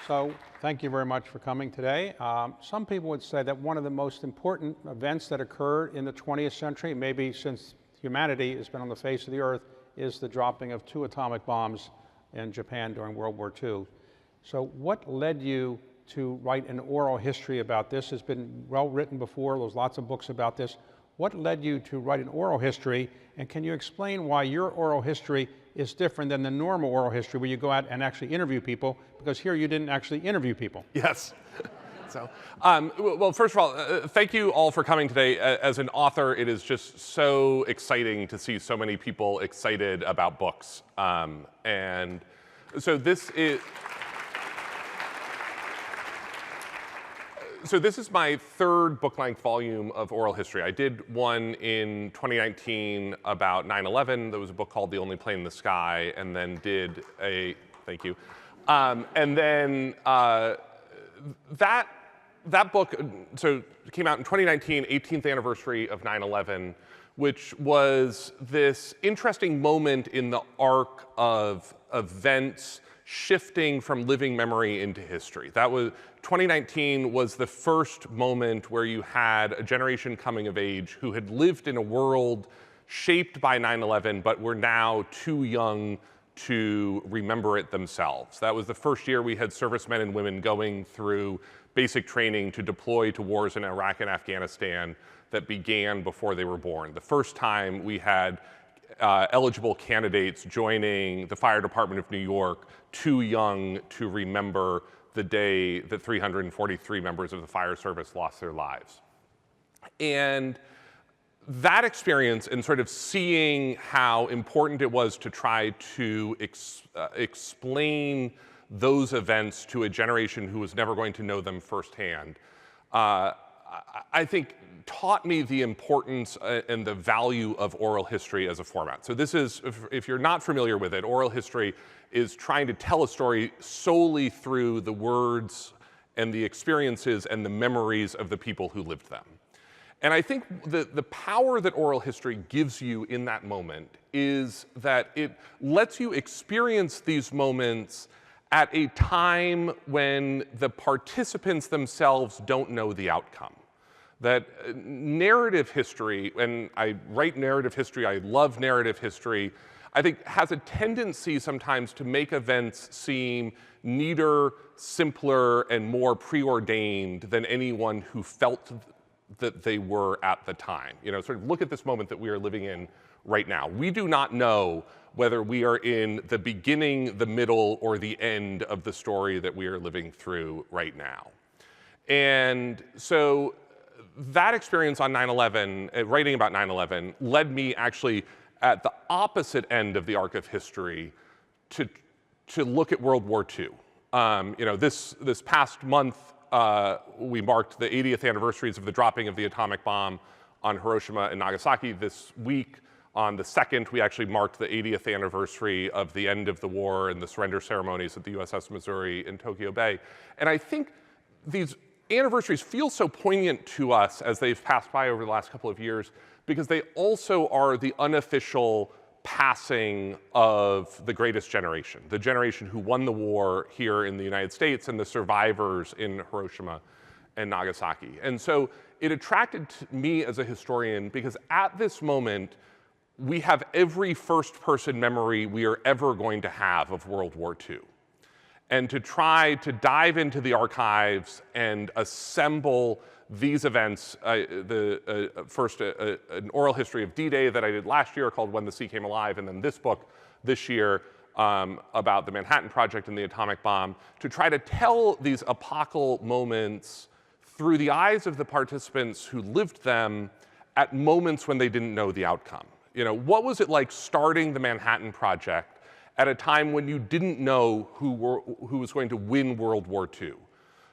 So thank you very much for coming today. Some people would say that one of the most important events that occurred in the 20th century, maybe since humanity has been on the face of the earth, is the dropping of 2 atomic bombs in Japan during World War II. So what led you to write an oral history about this? It's been well written before, there's lots of books about this. What led you to write an oral history, and can you explain why your oral history is different than the normal oral history where you go out and actually interview people, because here you didn't actually interview people? Yes. So, well, first of all, thank you all for coming today. As an author, it is just so exciting to see so many people excited about books. And so this is my third book-length volume of oral history. I did one in 2019 about 9/11. There was a book called The Only Plane in the Sky, and then did a, thank you. And then that book, so it came out in 2019, 18th anniversary of 9/11, which was this interesting moment in the arc of events shifting from living memory into history. 2019 was the first moment where you had a generation coming of age who had lived in a world shaped by 9/11, but were now too young to remember it themselves. That was the first year we had servicemen and women going through basic training to deploy to wars in Iraq and Afghanistan that began before they were born. The first time we had eligible candidates joining the Fire Department of New York too young to remember the day that 343 members of the fire service lost their lives. And that experience, and sort of seeing how important it was to try to explain those events to a generation who was never going to know them firsthand, I think taught me the importance and the value of oral history as a format. So this is, if you're not familiar with it, oral history is trying to tell a story solely through the words and the experiences and the memories of the people who lived them. And I think the power that oral history gives you in that moment is that it lets you experience these moments at a time when the participants themselves don't know the outcome. That narrative history, and I write narrative history, I love narrative history, I think has a tendency sometimes to make events seem neater, simpler, and more preordained than anyone who felt that they were at the time. You know, sort of look at this moment that we are living in right now. We do not know whether we are in the beginning, the middle, or the end of the story that we are living through right now. And so that experience on 9/11, writing about 9/11, led me actually at the opposite end of the arc of history to look at World War II. You know, this past month, we marked the 80th anniversaries of the dropping of the atomic bomb on Hiroshima and Nagasaki. This week, on the 2nd, we actually marked the 80th anniversary of the end of the war and the surrender ceremonies at the USS Missouri in Tokyo Bay. And I think these anniversaries feel so poignant to us as they've passed by over the last couple of years, because they also are the unofficial passing of the greatest generation, the generation who won the war here in the United States and the survivors in Hiroshima and Nagasaki. And so it attracted me as a historian because at this moment, we have every first-person memory we are ever going to have of World War II. And to try to dive into the archives and assemble these events, first an oral history of D-Day that I did last year called When the Sea Came Alive, and then this book this year about the Manhattan Project and the atomic bomb, to try to tell these epochal moments through the eyes of the participants who lived them at moments when they didn't know the outcome. You know, what was it like starting the Manhattan Project at a time when you didn't know who was going to win World War II?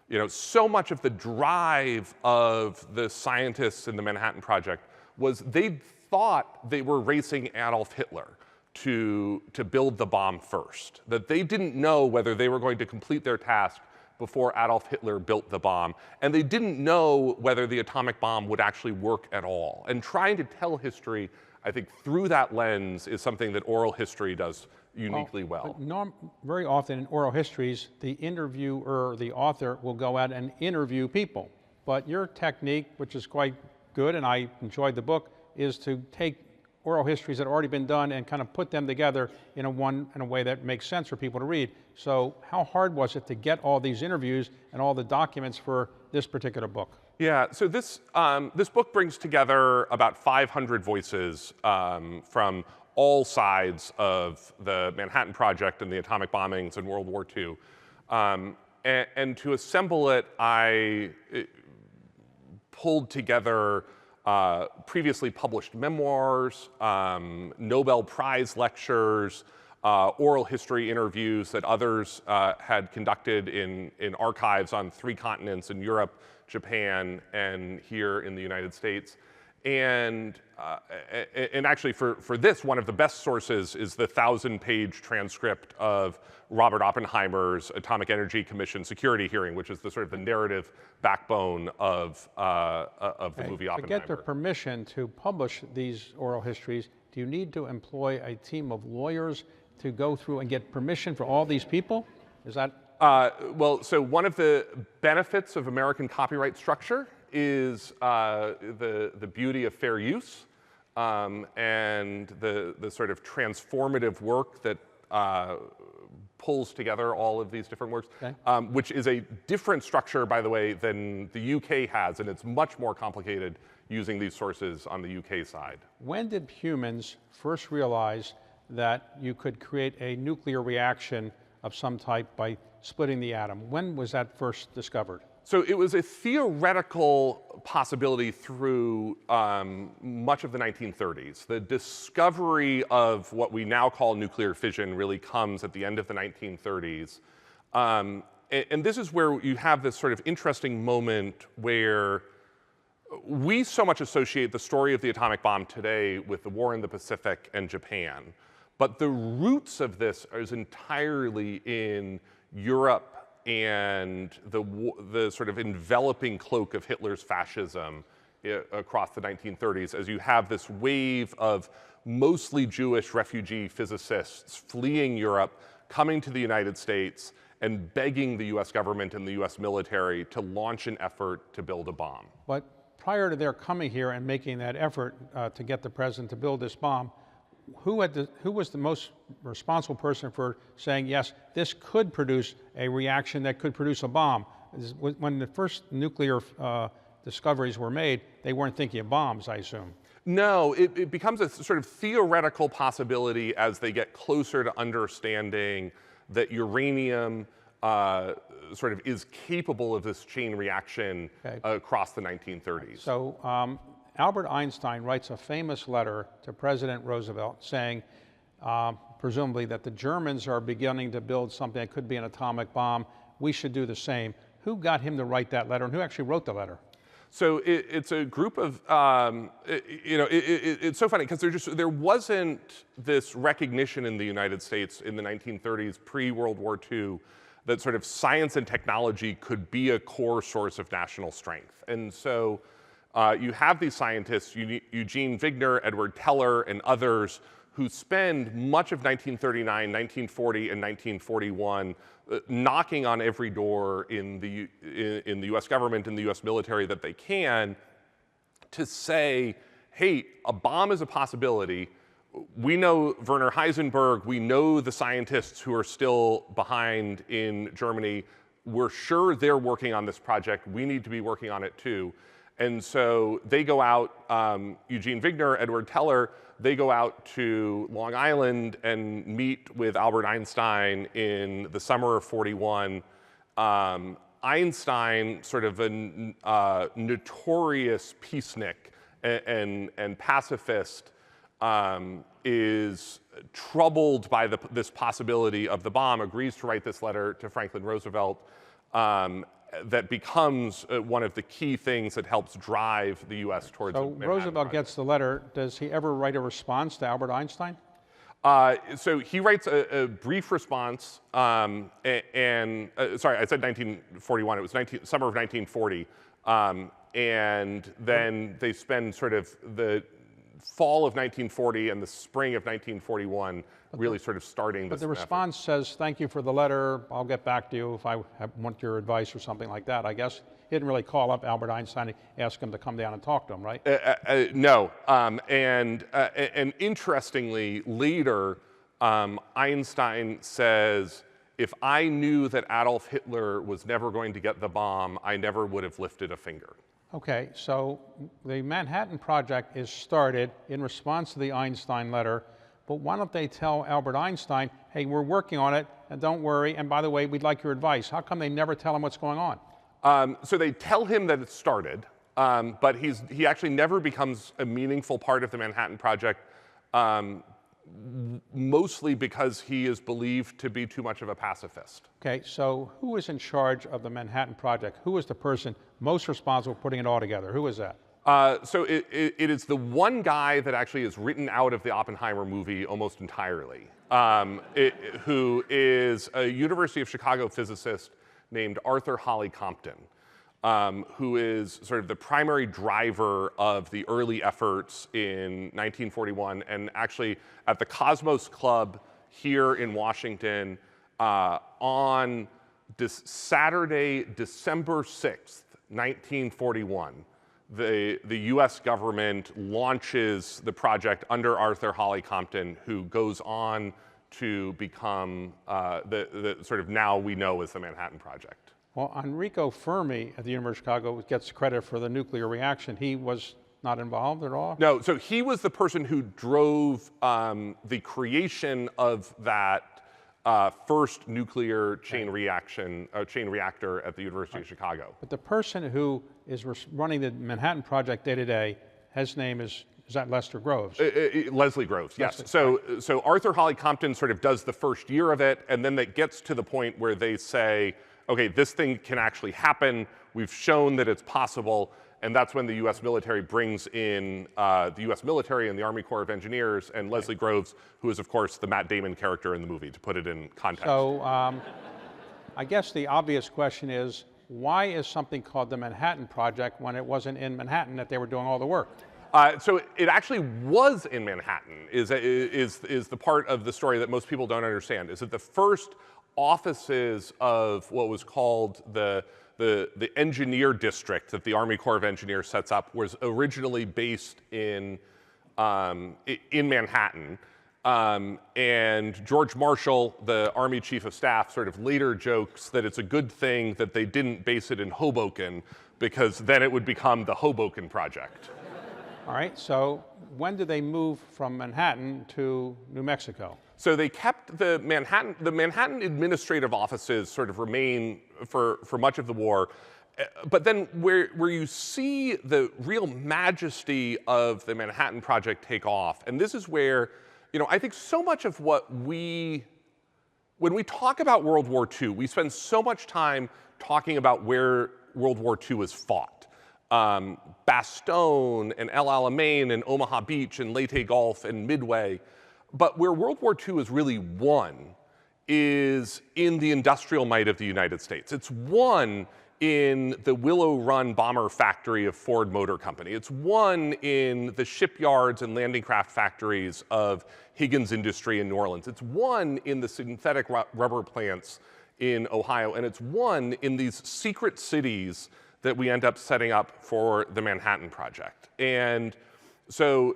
You know, so much of the drive of the scientists in the Manhattan Project was they thought they were racing Adolf Hitler to build the bomb first, that they didn't know whether they were going to complete their task before Adolf Hitler built the bomb, and they didn't know whether the atomic bomb would actually work at all. And trying to tell history, I think, through that lens is something that oral history does uniquely well. But very often in oral histories, the interviewer, the author, will go out and interview people. But your technique, which is quite good, and I enjoyed the book, is to take oral histories that have already been done and kind of put them together in a way that makes sense for people to read. So how hard was it to get all these interviews and all the documents for this particular book? Yeah, so this book brings together about 500 voices from all sides of the Manhattan Project and the atomic bombings in World War II. And to assemble it, I pulled together previously published memoirs, Nobel Prize lectures, oral history interviews that others had conducted in archives on 3 continents, in Europe, Japan, and here in the United States. And actually for this, one of the best sources is the 1,000-page transcript of Robert Oppenheimer's Atomic Energy Commission security hearing, which is the sort of the narrative backbone of the movie Oppenheimer. To get the permission to publish these oral histories, do you need to employ a team of lawyers to go through and get permission for all these people? Is that? Well, so one of the benefits of American copyright structure is the beauty of fair use and the sort of transformative work that pulls together all of these different works, okay. Which is a different structure, by the way, than the UK has, and it's much more complicated using these sources on the UK side. When did humans first realize that you could create a nuclear reaction of some type by splitting the atom? When was that first discovered? So it was a theoretical possibility through much of the 1930s. The discovery of what we now call nuclear fission really comes at the end of the 1930s. And this is where you have this sort of interesting moment where we so much associate the story of the atomic bomb today with the war in the Pacific and Japan. But the roots of this is entirely in Europe and the sort of enveloping cloak of Hitler's fascism across the 1930s, as you have this wave of mostly Jewish refugee physicists fleeing Europe, coming to the United States, and begging the US government and the US military to launch an effort to build a bomb. But prior to their coming here and making that effort to get the president to build this bomb, who was the most responsible person for saying, yes, this could produce a reaction that could produce a bomb? When the first nuclear discoveries were made, they weren't thinking of bombs, I assume. No, it becomes a sort of theoretical possibility as they get closer to understanding that uranium sort of is capable of this chain reaction across the 1930s. So Albert Einstein writes a famous letter to President Roosevelt saying, presumably, that the Germans are beginning to build something that could be an atomic bomb. We should do the same. Who got him to write that letter, and who actually wrote the letter? So it's a group of, it's so funny because there wasn't this recognition in the United States in the 1930s, pre-World War II, that sort of science and technology could be a core source of national strength. And so you have these scientists, Eugene Wigner, Edward Teller, and others, who spend much of 1939, 1940, and 1941 knocking on every door in the US government and the US military that they can to say, hey, a bomb is a possibility. We know Werner Heisenberg, we know the scientists who are still behind in Germany. We're sure they're working on this project. We need to be working on it too. And so they go out, Eugene Wigner, Edward Teller, they go out to Long Island and meet with Albert Einstein in the summer of '41. Einstein, sort of a notorious peacenik and pacifist, is troubled by this possibility of the bomb, agrees to write this letter to Franklin Roosevelt, that becomes one of the key things that helps drive the U.S. towards. So Roosevelt gets the letter. Does he ever write a response to Albert Einstein? So he writes a brief response, sorry, I said 1941. It was summer of 1940, and then they spend sort of the fall of 1940 and the spring of 1941 really sort of starting But this the effort. response says, thank you for the letter, I'll get back to you if I want your advice or something like that. I guess he didn't really call up Albert Einstein and ask him to come down and talk to him, right? No, and interestingly, later, Einstein says, if I knew that Adolf Hitler was never going to get the bomb, I never would have lifted a finger. Okay, so the Manhattan Project is started in response to the Einstein letter, but why don't they tell Albert Einstein, hey, we're working on it, and don't worry, and by the way, we'd like your advice. How come they never tell him what's going on? So they tell him that it started, but he actually never becomes a meaningful part of the Manhattan Project, mostly because he is believed to be too much of a pacifist. Okay, so who is in charge of the Manhattan Project? Who is the person most responsible for putting it all together? Who is that? So it is the one guy that actually is written out of the Oppenheimer movie almost entirely, who is a University of Chicago physicist named Arthur Holly Compton, who is sort of the primary driver of the early efforts in 1941, and actually at the Cosmos Club here in Washington on this Saturday, December 6th, 1941. The US government launches the project under Arthur Holly Compton, who goes on to become the sort of now we know as the Manhattan Project. Well, Enrico Fermi at the University of Chicago gets credit for the nuclear reaction. He was not involved at all? No, so he was the person who drove the creation of that first nuclear chain reactor at the University of Chicago. But the person who is running the Manhattan Project day to day, his name is that Lester Groves? Leslie Groves, yes. So Arthur Holly Compton sort of does the first year of it, and then that gets to the point where they say, okay, this thing can actually happen. We've shown that it's possible. And that's when the US military brings in the US military and the Army Corps of Engineers and Leslie Groves, who is, of course, the Matt Damon character in the movie, to put it in context. So I guess the obvious question is, why is something called the Manhattan Project when it wasn't in Manhattan that they were doing all the work? So it actually was in Manhattan, is the part of the story that most people don't understand, is that the first offices of what was called the engineer district that the Army Corps of Engineers sets up was originally based in Manhattan. And George Marshall, the Army Chief of Staff, sort of later jokes that it's a good thing that they didn't base it in Hoboken, because then it would become the Hoboken Project. All right, so when did they move from Manhattan to New Mexico? So they kept the Manhattan administrative offices sort of remain for much of the war. But then where you see the real majesty of the Manhattan Project take off, and this is where, I think so much of when we talk about World War II, we spend so much time talking about where World War II is fought. Bastogne and El Alamein and Omaha Beach and Leyte Gulf and Midway. But where World War II is really won is in the industrial might of the United States. It's won in the Willow Run bomber factory of Ford Motor Company. It's won in the shipyards and landing craft factories of Higgins Industry in New Orleans. It's won in the synthetic rubber plants in Ohio. And it's won in these secret cities that we end up setting up for the Manhattan Project. And so,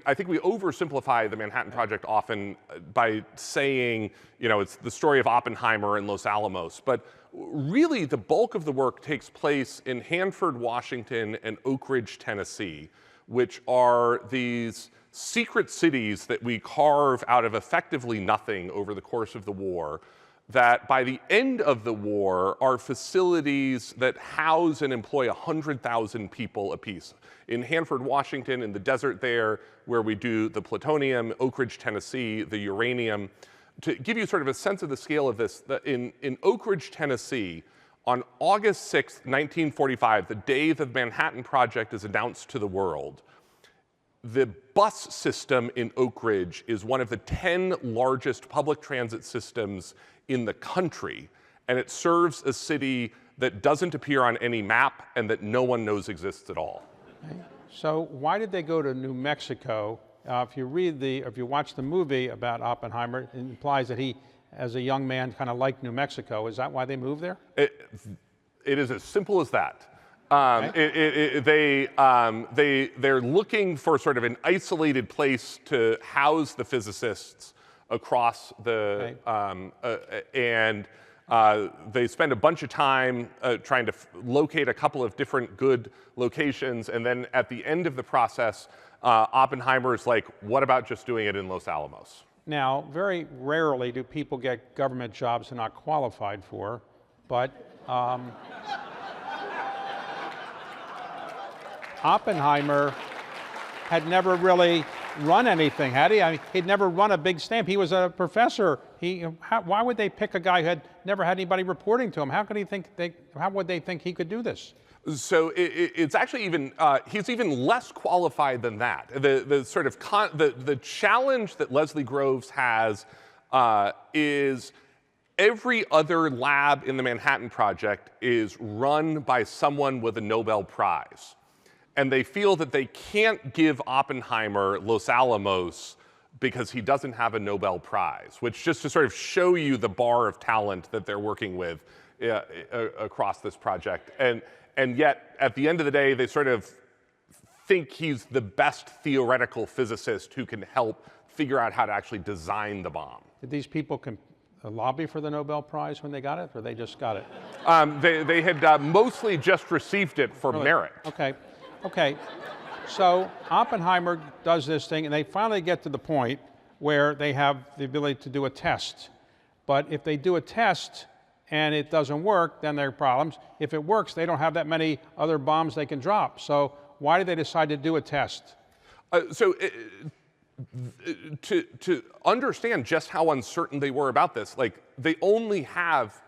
I think we oversimplify the Manhattan Project often by saying, it's the story of Oppenheimer and Los Alamos. But really, the bulk of the work takes place in Hanford, Washington, and Oak Ridge, Tennessee, which are these secret cities that we carve out of effectively nothing over the course of the war, that by the end of the war are facilities that house and employ 100,000 people apiece. In Hanford, Washington, in the desert there, where we do the plutonium, Oak Ridge, Tennessee, the uranium. To give you sort of a sense of the scale of this, in Oak Ridge, Tennessee, on August 6th, 1945, the day the Manhattan Project is announced to the world, the bus system in Oak Ridge is one of the 10 largest public transit systems in the country, and it serves a city that doesn't appear on any map and that no one knows exists at all. Okay. So why did they go to New Mexico? If you watch the movie about Oppenheimer, it implies that he, as a young man, kind of liked New Mexico. Is that why they moved there? It is as simple as that. Okay. They're looking for sort of an isolated place to house the physicists across the, and they spend a bunch of time trying to locate a couple of different good locations, and then at the end of the process, Oppenheimer's like, what about just doing it in Los Alamos? Now, very rarely do people get government jobs they're not qualified for, but Oppenheimer had never really run anything, had he? I mean, he'd never run a big stamp. He was a professor. Why would they pick a guy who had never had anybody reporting to him? How would they think he could do this? So it's actually even, he's even less qualified than that. The challenge that Leslie Groves has is every other lab in the Manhattan Project is run by someone with a Nobel Prize. And they feel that they can't give Oppenheimer Los Alamos because he doesn't have a Nobel Prize, which just to sort of show you the bar of talent that they're working with across this project. And yet, at the end of the day, they sort of think he's the best theoretical physicist who can help figure out how to actually design the bomb. Did these people lobby for the Nobel Prize when they got it, or they just got it? They had mostly just received it for merit. Okay. So Oppenheimer does this thing, and they finally get to the point where they have the ability to do a test. But if they do a test and it doesn't work, then there are problems. If it works, they don't have that many other bombs they can drop. So why did they decide to do a test? To understand just how uncertain they were about this, like they only have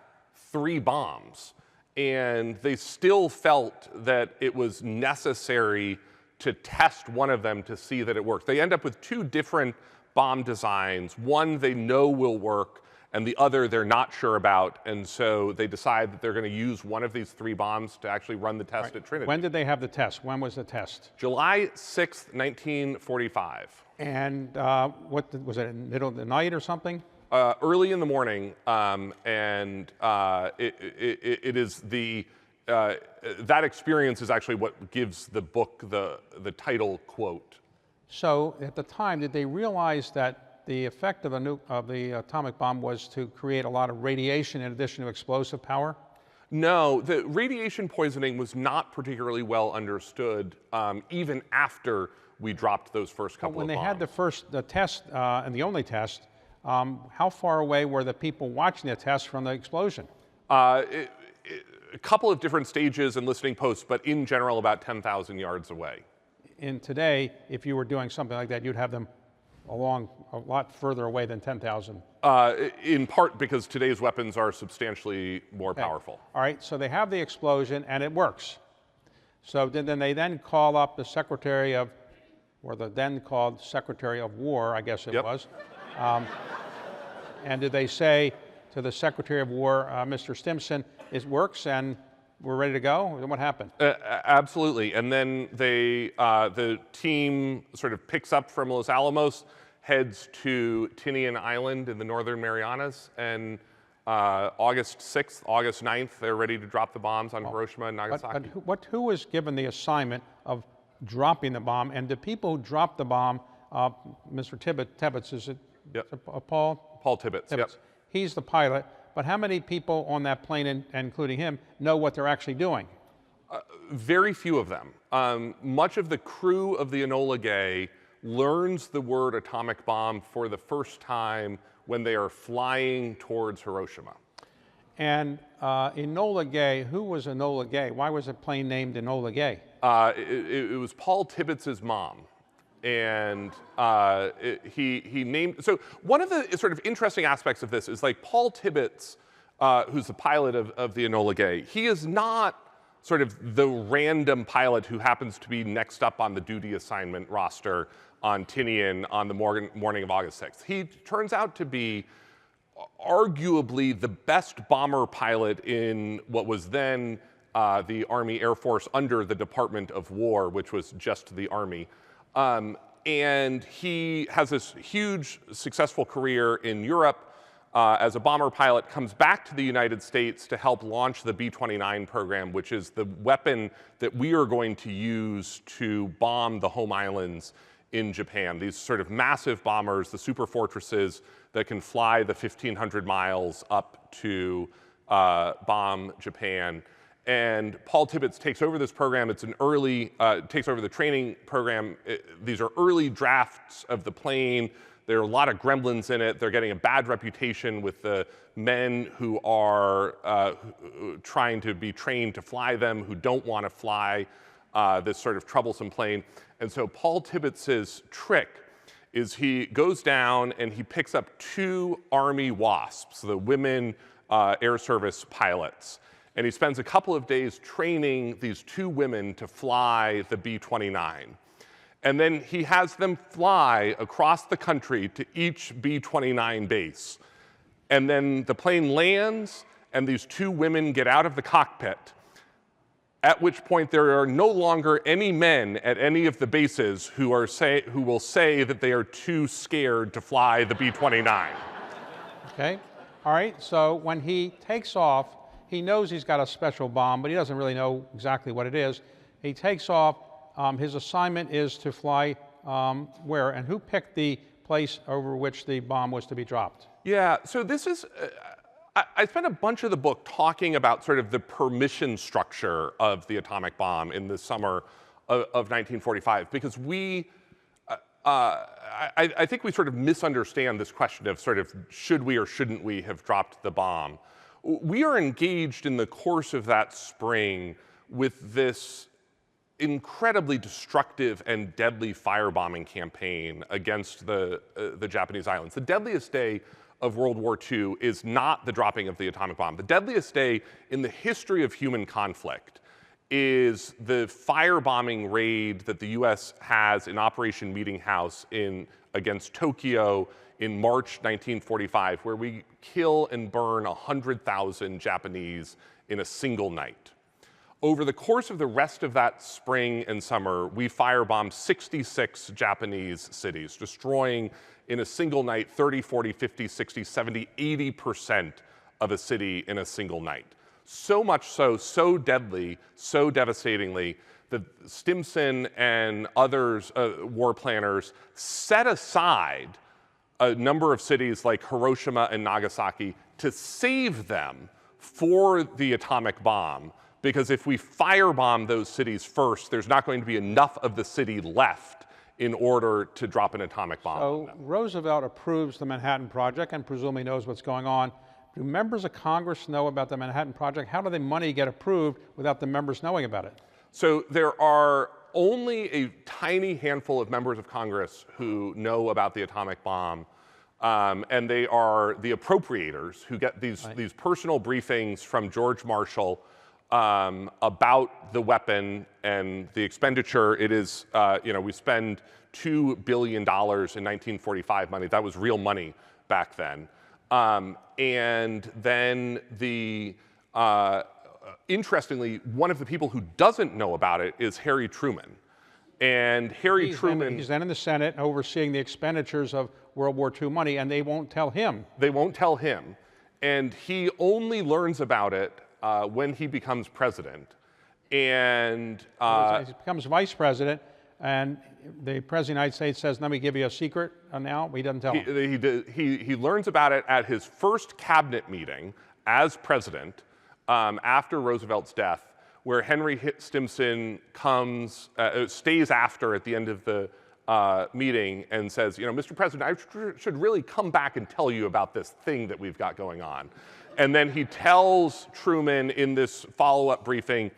3 bombs, and they still felt that it was necessary to test one of them to see that it works. They end up with 2 different bomb designs. One they know will work, and the other they're not sure about, and so they decide that they're going to use one of these 3 bombs to actually run the test at Trinity. When did they have the test? When was the test? July 6th, 1945. And was it in the middle of the night or something? Early in the morning, and it is that experience is actually what gives the book the title quote. So at the time, did they realize that the effect of the atomic bomb was to create a lot of radiation in addition to explosive power? No, the radiation poisoning was not particularly well understood even after we dropped those first couple of bombs. When they had the test and the only test, how far away were the people watching the test from the explosion? A couple of different stages and listening posts, but in general about 10,000 yards away. And today, if you were doing something like that, you'd have them a lot further away than 10,000. In part because today's weapons are substantially more powerful. All right, so they have the explosion and it works. So then they call up the Secretary of, or the then called Secretary of War, I guess it was. And did they say to the Secretary of War, Mr. Stimson, it works and we're ready to go? And what happened? Absolutely. And then the team sort of picks up from Los Alamos, heads to Tinian Island in the Northern Marianas, and August 6th, August 9th, they're ready to drop the bombs on Hiroshima and Nagasaki. But who was given the assignment of dropping the bomb? And the people who dropped the bomb, Mr. Tibbets, is it Paul? Paul Tibbets, yep. He's the pilot, but how many people on that plane, including him, know what they're actually doing? Very few of them. Much of the crew of the Enola Gay learns the word atomic bomb for the first time when they are flying towards Hiroshima. And Enola Gay, who was Enola Gay? Why was the plane named Enola Gay? It was Paul Tibbets' mom. And he named, so one of the sort of interesting aspects of this is like Paul Tibbets, who's the pilot of the Enola Gay, he is not sort of the random pilot who happens to be next up on the duty assignment roster on Tinian on the morning of August 6th. He turns out to be arguably the best bomber pilot in what was then the Army Air Force under the Department of War, which was just the Army. And he has this huge successful career in Europe as a bomber pilot, comes back to the United States to help launch the B-29 program, which is the weapon that we are going to use to bomb the home islands in Japan. These sort of massive bombers, the super fortresses that can fly the 1,500 miles up to bomb Japan. And Paul Tibbets takes over this program. It's an early, takes over the training program. These are early drafts of the plane. There are a lot of gremlins in it. They're getting a bad reputation with the men who are trying to be trained to fly them, who don't want to fly this sort of troublesome plane. And so Paul Tibbets's trick is he goes down and he picks up 2 Army WASPs, the women Air Service pilots. And he spends a couple of days training these 2 women to fly the B-29. And then he has them fly across the country to each B-29 base. And then the plane lands, and these 2 women get out of the cockpit, at which point there are no longer any men at any of the bases who will say that they are too scared to fly the B-29. Okay, all right, so when he takes off, he knows he's got a special bomb, but he doesn't really know exactly what it is. He takes off. His assignment is to fly where? And who picked the place over which the bomb was to be dropped? Yeah, so this is, I spent a bunch of the book talking about sort of the permission structure of the atomic bomb in the summer of 1945, because I think we sort of misunderstand this question of sort of should we or shouldn't we have dropped the bomb. We are engaged in the course of that spring with this incredibly destructive and deadly firebombing campaign against the Japanese islands. The deadliest day of World War II is not the dropping of the atomic bomb. The deadliest day in the history of human conflict is the firebombing raid that the US has in Operation Meeting House against Tokyo in March 1945, where we kill and burn 100,000 Japanese in a single night. Over the course of the rest of that spring and summer, we firebombed 66 Japanese cities, destroying in a single night 30, 40, 50, 60, 70, 80% of a city in a single night. So much so, so deadly, so devastatingly, that Stimson and others, war planners, set aside a number of cities like Hiroshima and Nagasaki to save them for the atomic bomb. Because if we firebomb those cities first, there's not going to be enough of the city left in order to drop an atomic bomb on them. So Roosevelt approves the Manhattan Project and presumably knows what's going on. Do members of Congress know about the Manhattan Project? How do the money get approved without the members knowing about it? So there are only a tiny handful of members of Congress who know about the atomic bomb. And they are the appropriators who get these personal briefings from George Marshall about the weapon and the expenditure. It is, we spend $2 billion in 1945 money. That was real money back then. And then interestingly, one of the people who doesn't know about it is Harry Truman. And Harry Truman... He's then in the Senate overseeing the expenditures of World War II money, and they won't tell him. They won't tell him. And he only learns about it when he becomes president. And he becomes vice president, and the president of the United States says, let me give you a secret now. He doesn't tell him. He learns about it at his first cabinet meeting as president after Roosevelt's death, where Henry Stimson stays after at the end of the meeting and says, Mr. President, I should really come back and tell you about this thing that we've got going on. And then he tells Truman in this follow-up briefing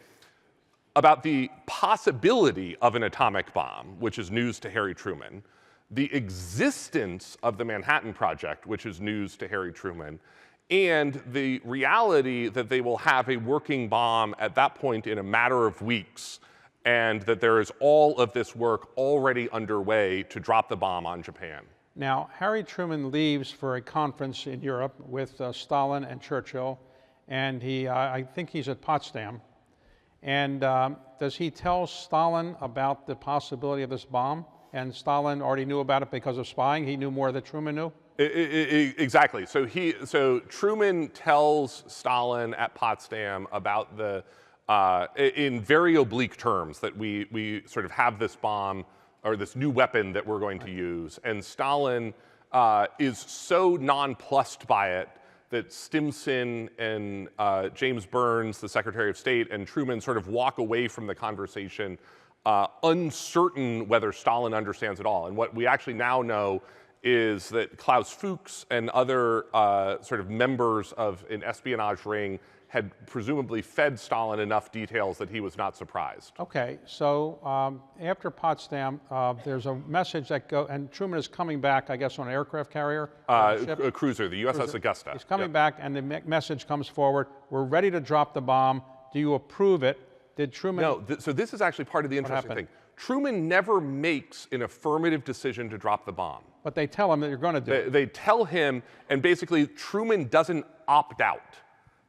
about the possibility of an atomic bomb, which is news to Harry Truman, the existence of the Manhattan Project, which is news to Harry Truman, and the reality that they will have a working bomb at that point in a matter of weeks, and that there is all of this work already underway to drop the bomb on Japan. Now, Harry Truman leaves for a conference in Europe with Stalin and Churchill, and I think he's at Potsdam. And does he tell Stalin about the possibility of this bomb? And Stalin already knew about it because of spying. He knew more than Truman knew. Exactly. So Truman tells Stalin at Potsdam about in very oblique terms, that we sort of have this bomb or this new weapon that we're going to use, and Stalin is so nonplussed by it that Stimson and James Burns, the Secretary of State, and Truman sort of walk away from the conversation, uncertain whether Stalin understands it all. And what we actually now know is that Klaus Fuchs and other sort of members of an espionage ring had presumably fed Stalin enough details that he was not surprised. Okay, so after Potsdam, there's a message that and Truman is coming back, I guess, on an aircraft carrier? A cruiser, the USS Augusta. He's coming back, and the message comes forward, we're ready to drop the bomb. Do you approve it? Did Truman? No, so this is actually part of the interesting thing. Truman never makes an affirmative decision to drop the bomb. But they tell him that you're going to do it. They tell him, and basically Truman doesn't opt out.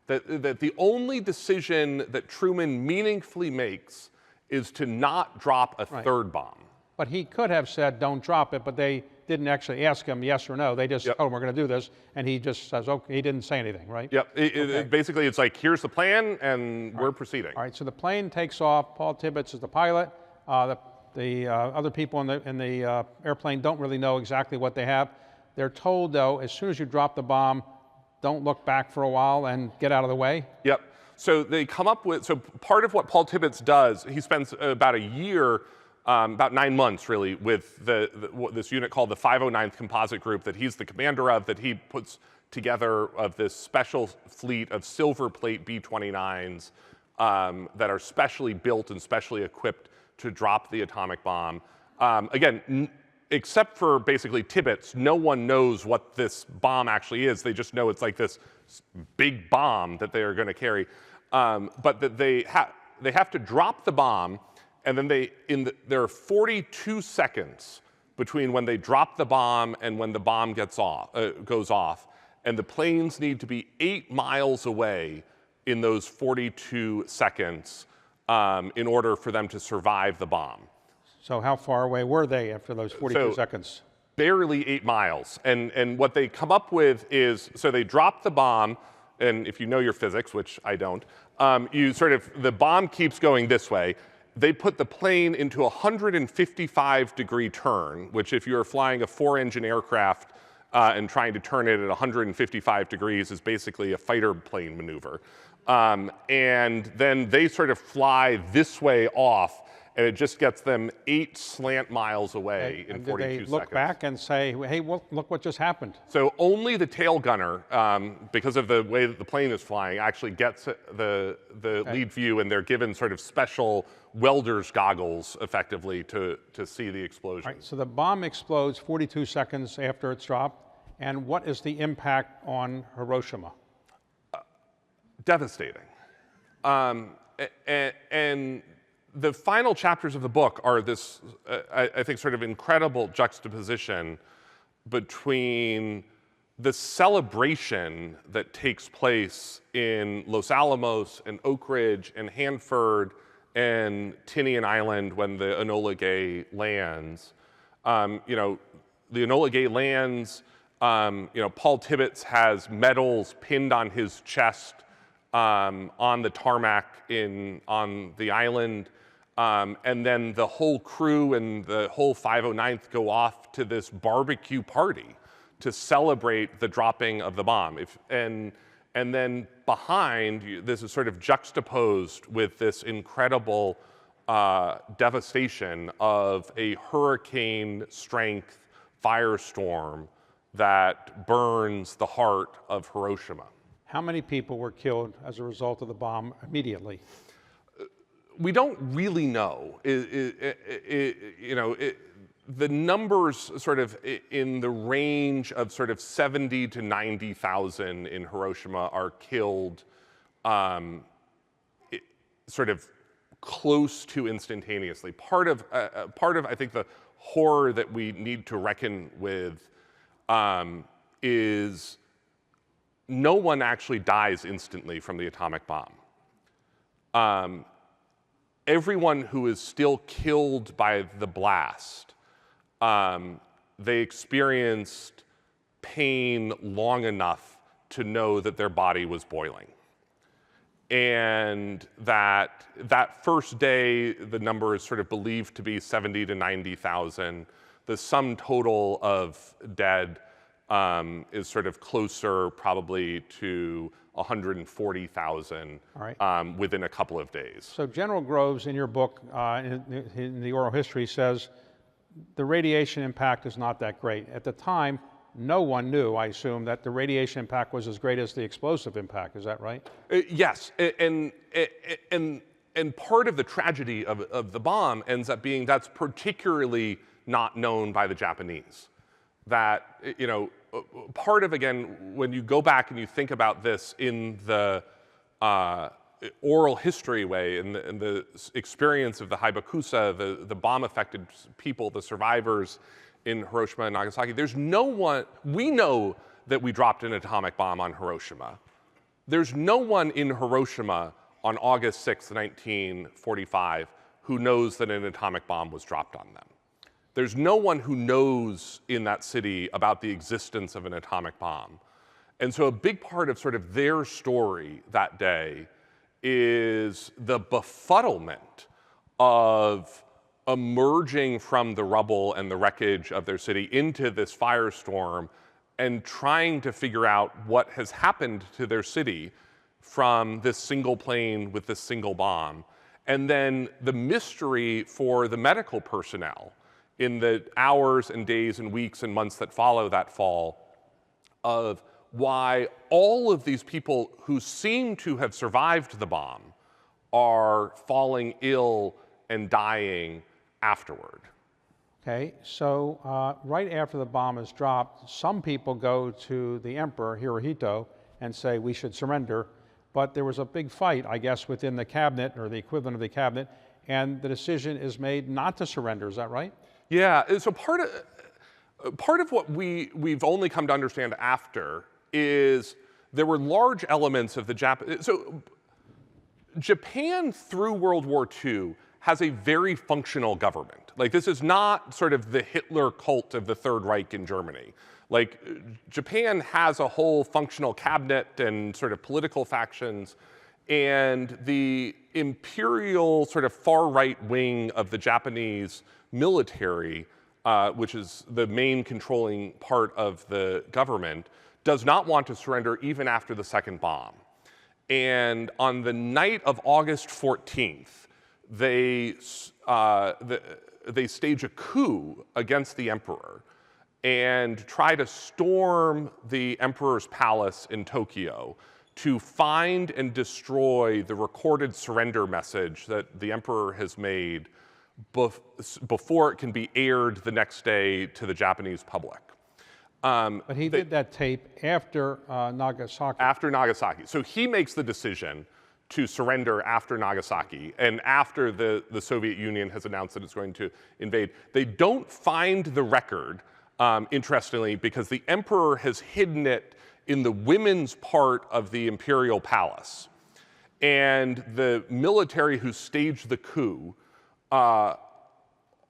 That the only decision that Truman meaningfully makes is to not drop a third bomb. But he could have said, don't drop it, but they didn't actually ask him yes or no. They just told him, we're going to do this, and he just says, okay, he didn't say anything, right? Yep, basically it's like, here's the plan, and we're proceeding. All right, so the plane takes off. Paul Tibbets is the pilot. The other people in the airplane don't really know exactly what they have. They're told, though, as soon as you drop the bomb, don't look back for a while and get out of the way. Yep. So they come up with, so part of what Paul Tibbets does, he spends about a year, about 9 months really, with this unit called the 509th Composite Group that he's the commander of, that he puts together of this special fleet of silver plate B-29s that are specially built and specially equipped to drop the atomic bomb. Again, except for basically Tibbets, no one knows what this bomb actually is. They just know it's like this big bomb that they are going to carry. But that they have to drop the bomb, and then there are 42 seconds between when they drop the bomb and when the bomb goes off. And the planes need to be 8 miles away in those 42 seconds in order for them to survive the bomb. So how far away were they after those 42 seconds? Barely 8 miles. And what they come up with is, so they drop the bomb, and if you know your physics, which I don't, the bomb keeps going this way. They put the plane into a 155-degree turn, which if you're flying a 4-engine aircraft and trying to turn it at 155 degrees is basically a fighter plane maneuver. And then they sort of fly this way off, and it just gets them 8 slant miles away in 42 seconds. Did they look back and say, hey, look what just happened? So only the tail gunner, because of the way that the plane is flying, actually gets the lead view, and they're given sort of special welder's goggles, effectively, to see the explosion. All right, so the bomb explodes 42 seconds after it's dropped, and what is the impact on Hiroshima? Devastating. And the final chapters of the book are this, I think, sort of incredible juxtaposition between the celebration that takes place in Los Alamos and Oak Ridge and Hanford and Tinian Island when the Enola Gay lands. The Enola Gay lands, Paul Tibbets has medals pinned on his chest on the tarmac on the island. And then the whole crew and the whole 509th go off to this barbecue party to celebrate the dropping of the bomb. And then behind, this is sort of juxtaposed with this incredible devastation of a hurricane-strength firestorm that burns the heart of Hiroshima. How many people were killed as a result of the bomb immediately? We don't really know. The numbers sort of in the range of sort of 70 to 90,000 in Hiroshima are killed sort of close to instantaneously. Part of I think the horror that we need to reckon with is no one actually dies instantly from the atomic bomb. everyone who is still killed by the blast, they experienced pain long enough to know that their body was boiling. And that first day, the number is sort of believed to be 70 to 90,000. The sum total of dead is sort of closer probably to 140,000 within a couple of days. So General Groves, in your book, in the oral history, says the radiation impact is not that great. At the time, no one knew, I assume, that the radiation impact was as great as the explosive impact. Is that right? Yes, and part of the tragedy of the bomb ends up being that's particularly not known by the Japanese. That, you know, part of, again, when you go back and you think about this in the oral history way, in the experience of the Haibakusa, the bomb-affected people, the survivors in Hiroshima and Nagasaki, there's no one, we know that we dropped an atomic bomb on Hiroshima. There's no one in Hiroshima on August 6, 1945, who knows that an atomic bomb was dropped on them. There's no one who knows in that city about the existence of an atomic bomb. And so a big part of sort of their story that day is the befuddlement of emerging from the rubble and the wreckage of their city into this firestorm and trying to figure out what has happened to their city from this single plane with this single bomb. And then the mystery for the medical personnel in the hours and days and weeks and months that follow that fall of why all of these people who seem to have survived the bomb are falling ill and dying afterward. Okay, so right after the bomb is dropped, some people go to the emperor, Hirohito, and say we should surrender. But there was a big fight, I guess, within the cabinet, or the equivalent of the cabinet, and the decision is made not to surrender. Is that right? Yeah, so part of what we've only come to understand after is there were large elements of the Japanese. So Japan through World War II has a very functional government. Like, this is not sort of the Hitler cult of the Third Reich in Germany. Like, Japan has a whole functional cabinet and sort of political factions, and the imperial sort of far-right wing of the Japanese military, which is the main controlling part of the government, does not want to surrender even after the second bomb. And on the night of August 14th, they stage a coup against the emperor and try to storm the emperor's palace in Tokyo to find and destroy the recorded surrender message that the emperor has made before it can be aired the next day to the Japanese public. But he did that tape after Nagasaki. After Nagasaki. So he makes the decision to surrender after Nagasaki and after the Soviet Union has announced that it's going to invade. They don't find the record, interestingly, because the emperor has hidden it in the women's part of the imperial palace. And the military who staged the coup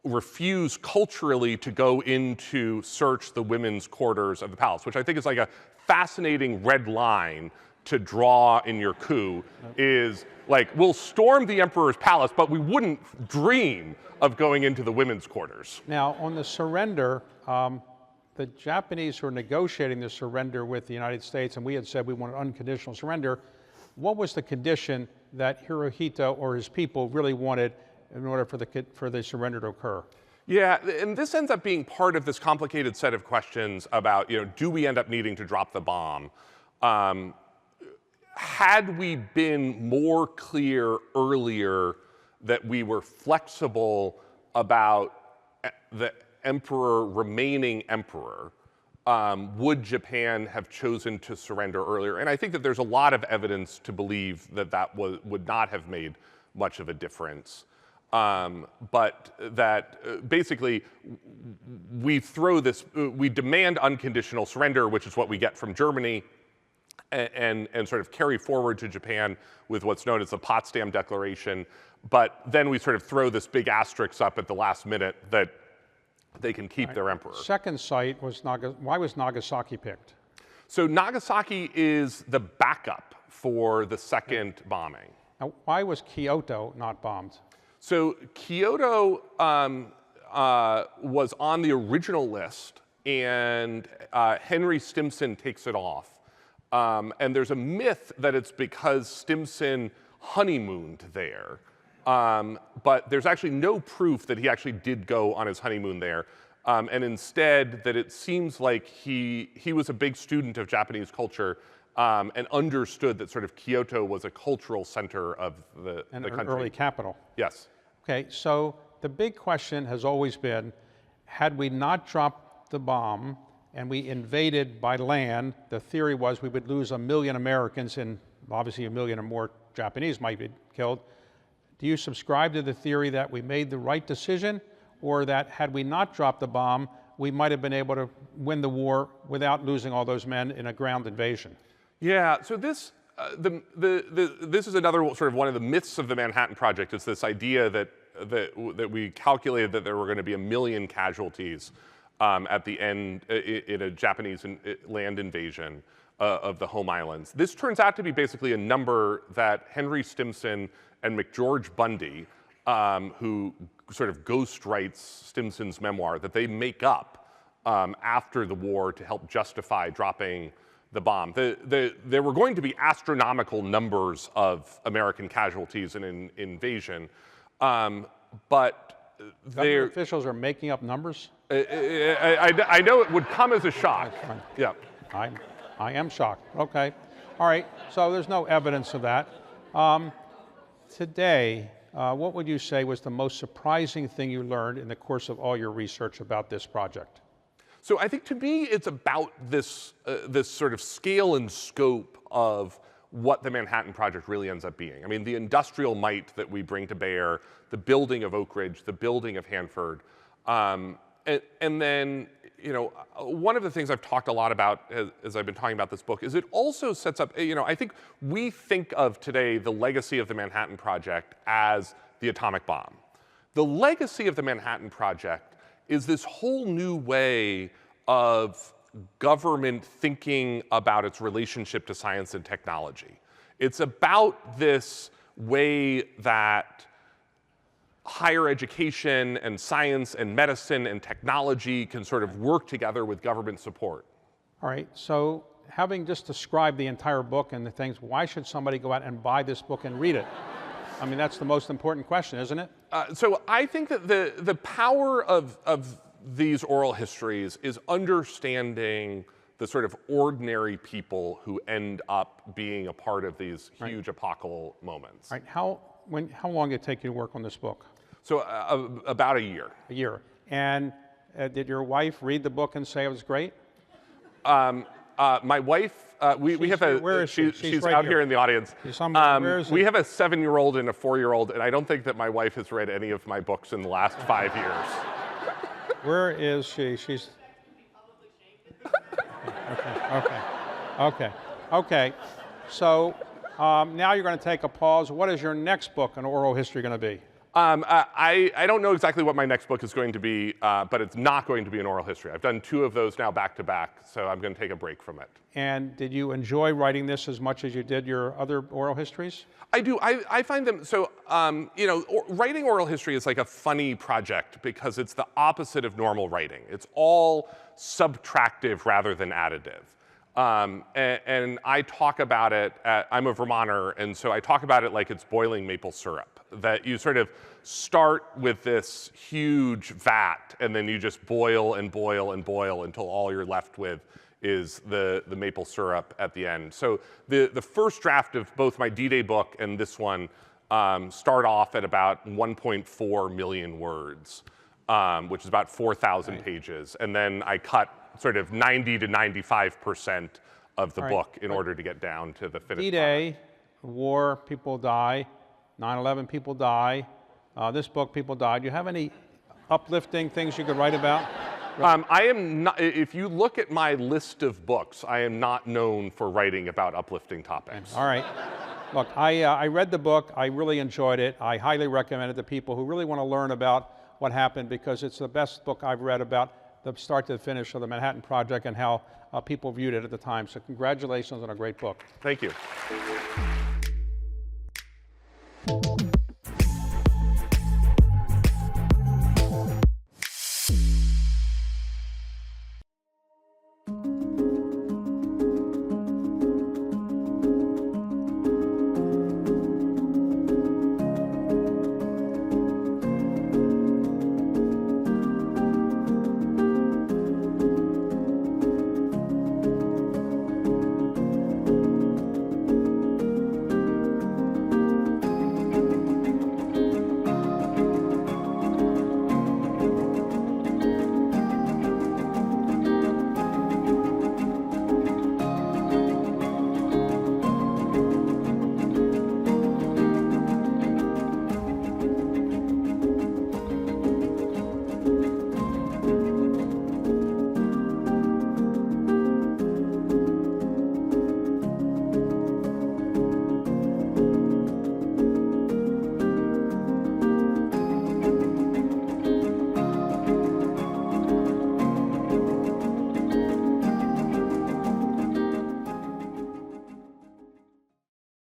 refuse culturally to go into search the women's quarters of the palace, which I think is like a fascinating red line to draw in your coup. Is like, we'll storm the emperor's palace, but we wouldn't dream of going into the women's quarters. Now, on the surrender, the Japanese were negotiating the surrender with the United States, and we had said we wanted unconditional surrender. What was the condition that Hirohito or his people really wanted in order for the surrender to occur? Yeah, and this ends up being part of this complicated set of questions about, do we end up needing to drop the bomb? Had we been more clear earlier that we were flexible about the emperor remaining emperor, would Japan have chosen to surrender earlier? And I think that there's a lot of evidence to believe that that would not have made much of a difference. But that basically we demand unconditional surrender, which is what we get from Germany. and sort of carry forward to Japan with what's known as the Potsdam Declaration. But then we sort of throw this big asterisk up at the last minute that they can keep their emperor. Second site was why was Nagasaki picked? So Nagasaki is the backup for the second bombing. Now, why was Kyoto not bombed? So Kyoto was on the original list, and Henry Stimson takes it off. And there's a myth that it's because Stimson honeymooned there. But there's actually no proof that he actually did go on his honeymoon there. And instead, that it seems like he was a big student of Japanese culture and understood that sort of Kyoto was a cultural center of the country. An early capital. Yes. Okay, so the big question has always been, had we not dropped the bomb and we invaded by land, the theory was we would lose 1 million Americans and obviously 1 million or more Japanese might be killed. Do you subscribe to the theory that we made the right decision, or that had we not dropped the bomb, we might have been able to win the war without losing all those men in a ground invasion? Yeah, so this, this is another sort of one of the myths of the Manhattan Project, is this idea that we calculated that there were going to be 1 million casualties at the end in a Japanese land invasion of the home islands. This turns out to be basically a number that Henry Stimson and McGeorge Bundy, who sort of ghost writes Stimson's memoir, that they make up after the war to help justify dropping the bomb. There were going to be astronomical numbers of American casualties in an invasion, but Government officials are making up numbers? I know it would come as a shock. Yeah. I am shocked. Okay. All right. So there's no evidence of that. Today, what would you say was the most surprising thing you learned in the course of all your research about this project? So I think to me, it's about this, this sort of scale and scope of what the Manhattan Project really ends up being. I mean, the industrial might that we bring to bear, the building of Oak Ridge, the building of Hanford, and then, you know, one of the things I've talked a lot about as I've been talking about this book is it also sets up, you know, I think we think of today the legacy of the Manhattan Project as the atomic bomb. The legacy of the Manhattan Project is this whole new way of government thinking about its relationship to science and technology. It's about this way that higher education and science and medicine and technology can sort of work together with government support. All right, so having just described the entire book and the things, why should somebody go out and buy this book and read it? I mean, that's the most important question, isn't it? So I think that the power of these oral histories is understanding the sort of ordinary people who end up being a part of these huge epochal moments. All right, how long did it take you to work on this book? So about a year. A year. And did your wife read the book and say it was great? My wife, we have a, where is she? She's right out here in the audience. Where is We it? have a 7-year-old and a 4-year-old, and I don't think that my wife has read any of my books in the last 5 years. Where is she? She's. Okay. So now you're going to take a pause. What is your next book on oral history going to be? I don't know exactly what my next book is going to be, but it's not going to be an oral history. I've done 2 of those now back to back, so I'm going to take a break from it. And did you enjoy writing this as much as you did your other oral histories? I do. I find them, so, you know, writing oral history is like a funny project because it's the opposite of normal writing. It's all subtractive rather than additive. And I talk about it, I'm a Vermonter, and so I talk about it like it's boiling maple syrup. That you sort of start with this huge vat, and then you just boil and boil and boil until all you're left with is the maple syrup at the end. So the first draft of both my D-Day book and this one start off at about 1.4 million words, which is about 4,000 pages. And then I cut sort of 90 to 95% of the book in order to get down to the finished D-Day, war, people die. 9/11, people die. This book, people died. Do you have any uplifting things you could write about? I am not, if you look at my list of books, I am not known for writing about uplifting topics. All right. Look, I read the book. I really enjoyed it. I highly recommend it to people who really want to learn about what happened, because it's the best book I've read about the start to the finish of the Manhattan Project and how people viewed it at the time. So congratulations on a great book. Thank you.